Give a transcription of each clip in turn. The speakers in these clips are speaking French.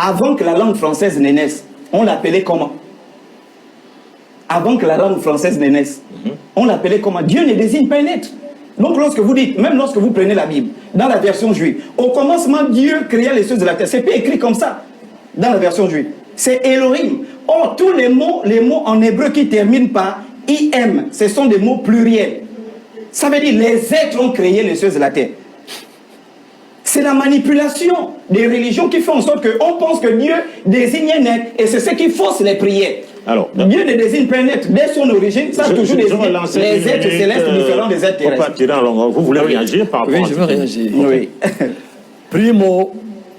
avant que la langue française ne naisse, on l'appelait comment? Avant que la langue française ne naisse, on l'appelait comment? Dieu ne désigne pas un être. Donc lorsque vous dites, même lorsque vous prenez la Bible, dans la version juive, au commencement Dieu créa les choses de la terre. C'est pas écrit comme ça dans la version juive. C'est Elohim. Or, tous les mots en hébreu qui terminent par im, ce sont des mots pluriels. Ça veut dire les êtres ont créé les choses de la terre. C'est la manipulation des religions qui fait en sorte qu'on pense que Dieu désigne un être et c'est ce qui fausse les prières. Alors, Dieu ne désigne pas un être. Dès son origine, ça a toujours désigné les êtres célestes différents des êtres terrestres. Vous voulez réagir par rapport à ça? Oui, je veux réagir. Oui. Primo,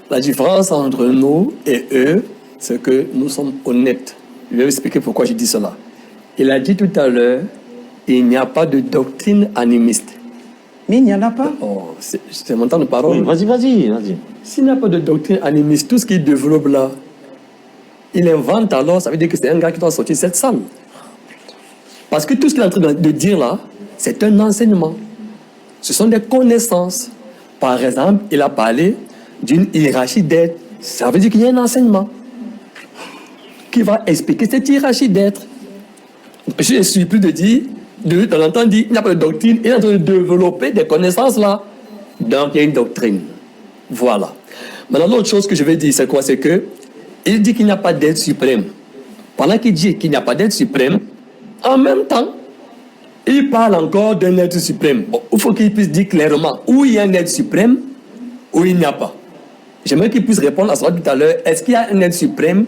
la différence entre nous et eux, c'est que nous sommes honnêtes. Je vais vous expliquer pourquoi je dis cela. Il a dit tout à l'heure, il n'y a pas de doctrine animiste. Mais il n'y en a pas. Oh, c'est mon temps de parole. Oui, vas-y. S'il n'y a pas de doctrine animiste, tout ce qu'il développe là, il invente alors, ça veut dire que c'est un gars qui doit sortir de cette salle. Parce que tout ce qu'il est en train de dire là, c'est un enseignement. Ce sont des connaissances. Par exemple, il a parlé d'une hiérarchie d'êtres. Ça veut dire qu'il y a un enseignement qui va expliquer cette hiérarchie d'êtres. Je ne suis plus de dire, de l'entendre dire, il n'y a pas de doctrine, il est en train de développer des connaissances là. Donc il y a une doctrine. Voilà. Maintenant, l'autre chose que je vais dire, c'est quoi? C'est que il dit qu'il n'y a pas d'être suprême. Pendant qu'il dit qu'il n'y a pas d'être suprême, en même temps, il parle encore d'un être suprême. Bon, il faut qu'il puisse dire clairement où il y a un être suprême, où il n'y a pas. J'aimerais qu'il puisse répondre à ça tout à l'heure. Est-ce qu'il y a un être suprême